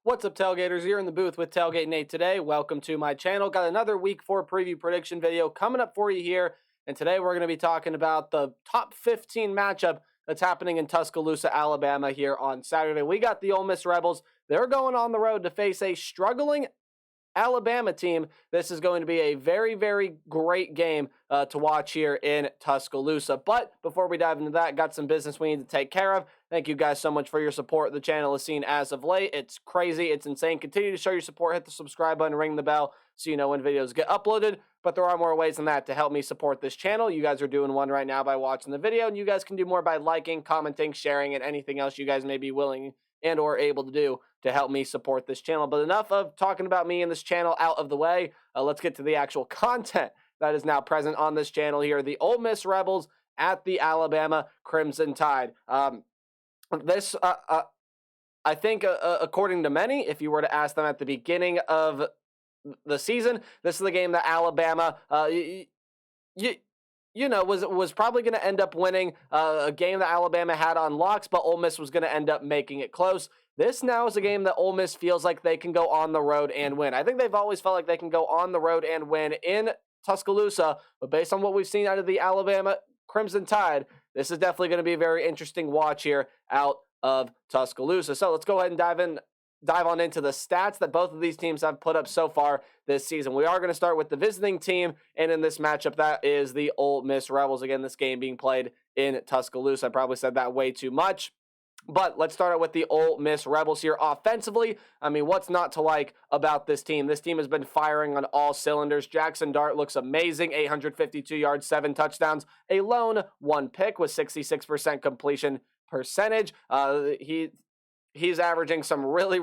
What's up, Tailgaters? You're in the booth with Tailgate Nate today. Welcome to my channel. Got another Week 4 preview prediction video coming up for you here. And today we're going to be talking about the top 15 matchup that's happening in Tuscaloosa, Alabama here on Saturday. We got the Ole Miss Rebels. They're going on the road to face a struggling Alabama team. This is going to be a very, very great game to watch here in Tuscaloosa. But before we dive into that, got some business we need to take care of. Thank you guys so much for your support. The channel is seen as of late. It's crazy. It's insane. Continue to show your support. Hit the subscribe button, ring the bell so you know when videos get uploaded. But there are more ways than that to help me support this channel. You guys are doing one right now by watching the video, and you guys can do more by liking, commenting, sharing, and anything else you guys may be willing and or able to do to help me support this channel. But enough of talking about me and this channel out of the way. Let's get to the actual content that is now present on this channel here. The Ole Miss Rebels at the Alabama Crimson Tide. I think, according to many, if you were to ask them at the beginning of the season, this is the game that Alabama, was probably going to end up winning, a game that Alabama had on locks, but Ole Miss was going to end up making it close. This now is a game that Ole Miss feels like they can go on the road and win. I think they've always felt like they can go on the road and win in Tuscaloosa, but based on what we've seen out of the Alabama Crimson Tide, this is definitely going to be a very interesting watch here out of Tuscaloosa. So let's go ahead and dive on into the stats that both of these teams have put up so far this season. We are going to start with the visiting team, and in this matchup, that is the Ole Miss Rebels. Again, this game being played in Tuscaloosa. I probably said that way too much. But let's start out with the Ole Miss Rebels here. Offensively, I mean, what's not to like about this team? This team has been firing on all cylinders. Jackson Dart looks amazing. 852 yards, 7 touchdowns, a lone 1 pick with 66% completion percentage. He's averaging some really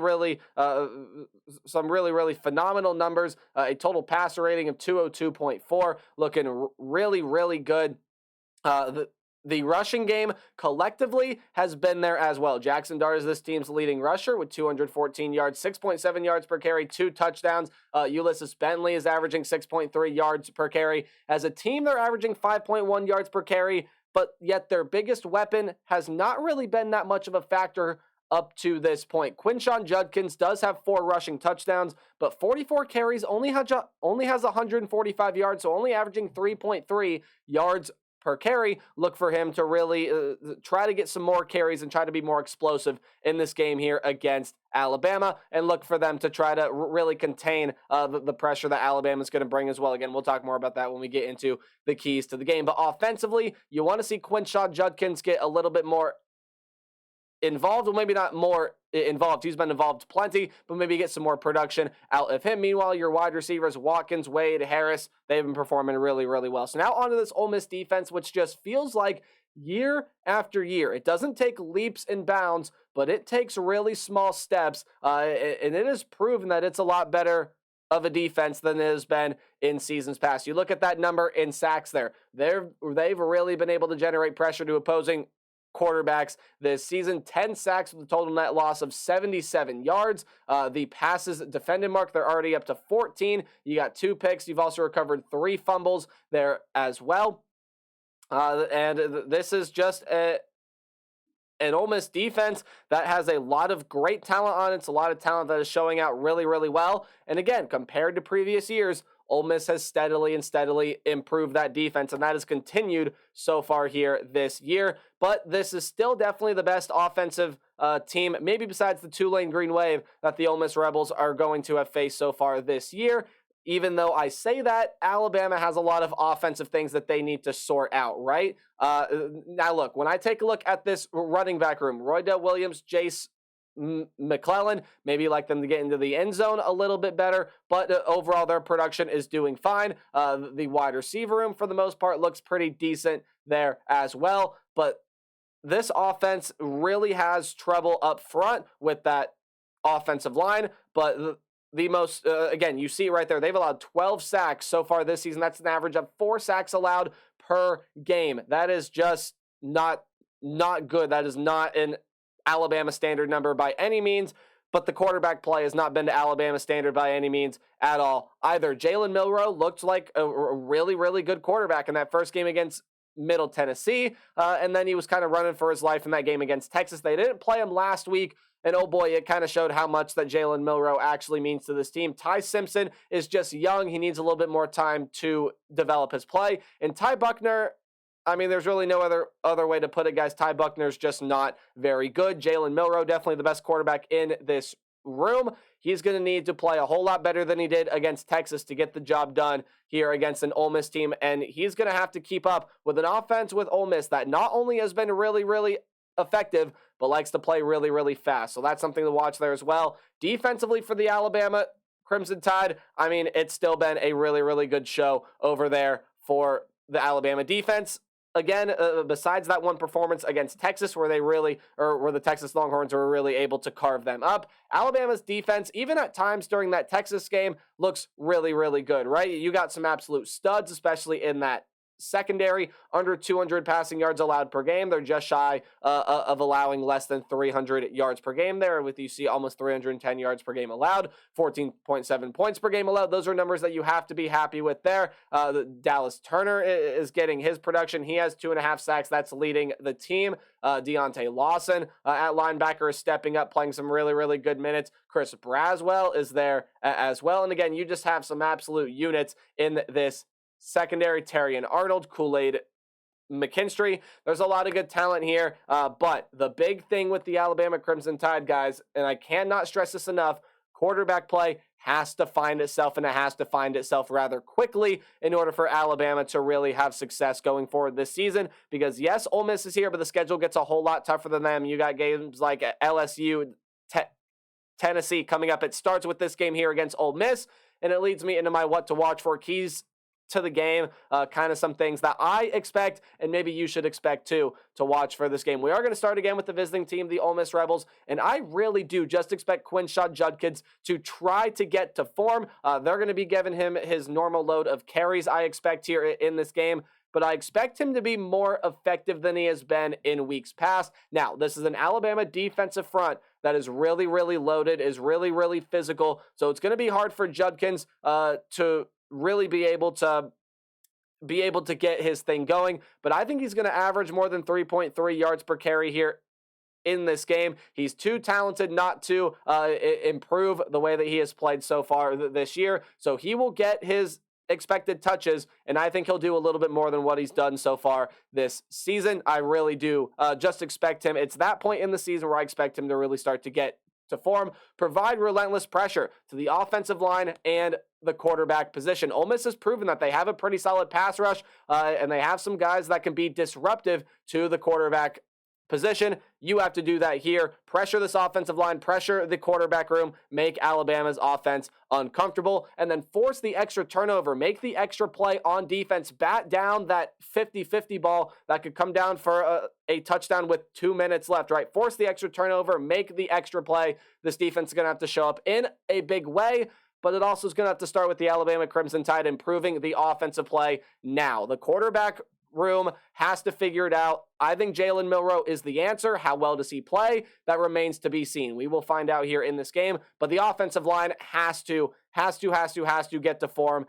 phenomenal numbers. A total passer rating of 202.4, looking really good. The rushing game collectively has been there as well. Jackson Dart is this team's leading rusher with 214 yards, 6.7 yards per carry, 2 touchdowns. Ulysses Bentley is averaging 6.3 yards per carry. As a team, they're averaging 5.1 yards per carry, but yet their biggest weapon has not really been that much of a factor up to this point. Quinshon Judkins does have 4 rushing touchdowns, but 44 carries, only has 145 yards, so only averaging 3.3 yards per carry. Look for him to really try to get some more carries and try to be more explosive in this game here against Alabama, and look for them to try to really contain the pressure that Alabama is going to bring as well. Again, we'll talk more about that when we get into the keys to the game. But offensively, you want to see Quinshon Judkins get a little bit more involved, or maybe not more involved. He's been involved plenty, but maybe get some more production out of him. Meanwhile, your wide receivers, Watkins, Wade, Harris, they've been performing really well. So now onto this Ole Miss defense, which just feels like year after year. It doesn't take leaps and bounds, but it takes really small steps, and it has proven that it's a lot better of a defense than it has been in seasons past. You look at that number in sacks there. They've really been able to generate pressure to opposing quarterbacks this season. 10 sacks with a total net loss of 77 yards. The passes defended mark, they're already up to 14. You got 2 picks. You've also recovered 3 fumbles there as well. And this is just an Ole Miss defense that has a lot of great talent on it. It's a lot of talent that is showing out really well. And again, compared to previous years, Ole Miss has steadily improved that defense, and that has continued so far here this year. But this is still definitely the best offensive team, maybe besides the Tulane Green Wave, that the Ole Miss Rebels are going to have faced so far this year. Even though I say that, Alabama has a lot of offensive things that they need to sort out, right? Now, look, when I take a look at this running back room, Roydell Williams, Jace McClellan, maybe like them to get into the end zone a little bit better, but overall their production is doing fine. The wide receiver room, for the most part, looks pretty decent there as well, but this offense really has trouble up front with that offensive line. But the most, again, you see right there, they've allowed 12 sacks so far this season. That's an average of 4 sacks allowed per game. That is just not good. That is not an Alabama standard number by any means, but the quarterback play has not been to Alabama standard by any means at all either. Jalen Milroe looked like a really good quarterback in that first game against Middle Tennessee, and then he was kind of running for his life in that game against Texas. They didn't play him last week And oh boy, it kind of showed how much that Jalen Milroe actually means to this team. Ty Simpson is just young. He needs a little bit more time to develop his play. And Ty Buckner, I mean, there's really no other way to put it, guys. Ty Buckner's just not very good. Jalen Milroe, definitely the best quarterback in this room. He's going to need to play a whole lot better than he did against Texas to get the job done here against an Ole Miss team. And he's going to have to keep up with an offense with Ole Miss that not only has been really, really effective, but likes to play really, really fast. So that's something to watch there as well. Defensively for the Alabama Crimson Tide, I mean, it's still been a really, really good show over there for the Alabama defense. Again, besides that one performance against Texas where the Texas Longhorns were really able to carve them up, Alabama's defense, even at times during that Texas game, looks really, really good, right? You got some absolute studs, especially in that secondary, under 200 passing yards allowed per game. They're just shy of allowing less than 300 yards per game there, with you see almost 310 yards per game allowed, 14.7 points per game allowed. Those are numbers that you have to be happy with there. Dallas Turner is getting his production. He has 2.5 sacks. That's leading the team. Deontay Lawson at linebacker is stepping up, playing some really, really good minutes. Chris Braswell is there as well. And again, you just have some absolute units in this secondary. Terrion Arnold, Kool-Aid McKinstry. There's a lot of good talent here, but the big thing with the Alabama Crimson Tide, guys, and I cannot stress this enough, quarterback play has to find itself, and it has to find itself rather quickly in order for Alabama to really have success going forward this season. Because yes, Ole Miss is here, but the schedule gets a whole lot tougher than them. You got games like LSU, Tennessee coming up. It starts with this game here against Ole Miss, and it leads me into my what to watch for keys to the game, kind of some things that I expect and maybe you should expect too to watch for this game. We are going to start again with the visiting team, the Ole Miss Rebels, and I really do just expect Quinshon Judkins to try to get to form. They're going to be giving him his normal load of carries, I expect, here in this game, but I expect him to be more effective than he has been in weeks past. Now, this is an Alabama defensive front that is really, really loaded, is really, really physical, so it's going to be hard for Judkins to really be able to get his thing going. But I think he's going to average more than 3.3 yards per carry here in this game. He's too talented not to improve the way that he has played so far this year. So he will get his expected touches, and I think he'll do a little bit more than what he's done so far this season. I really do just expect him. It's that point in the season where I expect him to really start to get to form, provide relentless pressure to the offensive line and the quarterback position. Ole Miss has proven that they have a pretty solid pass rush, and they have some guys that can be disruptive to the quarterback position. You have to do that here. Pressure this offensive line, pressure the quarterback room, make Alabama's offense uncomfortable, and then force the extra turnover, make the extra play on defense, bat down that 50-50 ball that could come down for a touchdown with 2 minutes left, right? Force the extra turnover, make the extra play. This defense is going to have to show up in a big way, but it also is going to have to start with the Alabama Crimson Tide improving the offensive play now. The quarterback room has to figure it out. I think Jalen Milroe is the answer. How well does he play? That remains to be seen. We will find out here in this game, but the offensive line has to get to form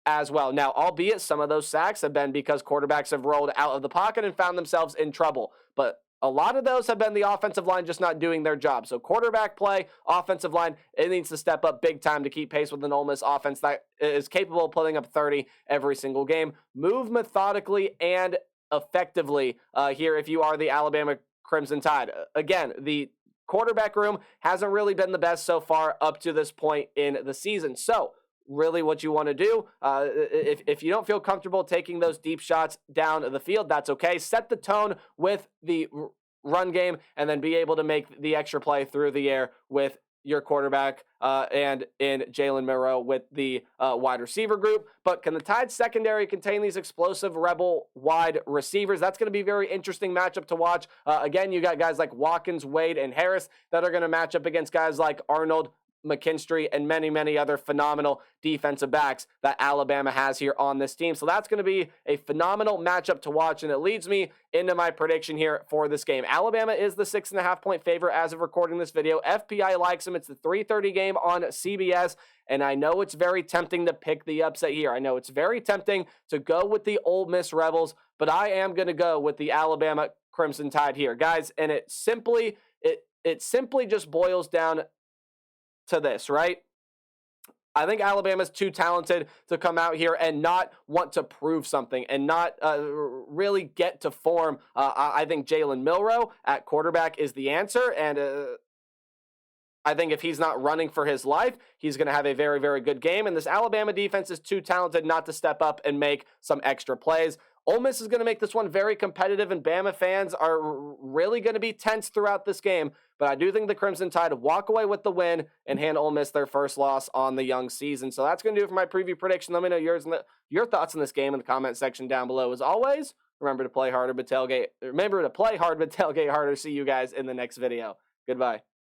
as well. Now, albeit some of those sacks have been because quarterbacks have rolled out of the pocket and found themselves in trouble, but a lot of those have been the offensive line just not doing their job. So quarterback play, offensive line, it needs to step up big time to keep pace with an Ole Miss offense that is capable of putting up 30 every single game. Move methodically and effectively here if you are the Alabama Crimson Tide. Again, the quarterback room hasn't really been the best so far up to this point in the season. So really what you want to do, if you don't feel comfortable taking those deep shots down the field, that's okay. Set the tone with the run game and then be able to make the extra play through the air with your quarterback and in Jalen Milroe with the wide receiver group. But can the Tide secondary contain these explosive Rebel wide receivers? That's going to be a very interesting matchup to watch. Again, you got guys like Watkins, Wade, and Harris that are going to match up against guys like Arnold, McKinstry, and many, many other phenomenal defensive backs that Alabama has here on this team. So that's going to be a phenomenal matchup to watch, and it leads me into my prediction here for this game. Alabama is the 6.5-point favorite as of recording this video. FPI likes them. It's the 3:30 game on CBS, and I know it's very tempting to pick the upset here. I know it's very tempting to go with the Ole Miss Rebels, but I am going to go with the Alabama Crimson Tide here, guys, and it simply just boils down to this, right? I think Alabama's too talented to come out here and not want to prove something and not really get to form. I think Jalen Milroe at quarterback is the answer, and I think if he's not running for his life, he's going to have a very, very good game. And this Alabama defense is too talented not to step up and make some extra plays. Ole Miss is going to make this one very competitive, and Bama fans are really going to be tense throughout this game. But I do think the Crimson Tide walk away with the win and hand Ole Miss their first loss on the young season. So that's going to do it for my preview prediction. Let me know your thoughts on this game in the comment section down below. As always, remember to play harder, but tailgate. Remember to play hard, but tailgate harder. See you guys in the next video. Goodbye.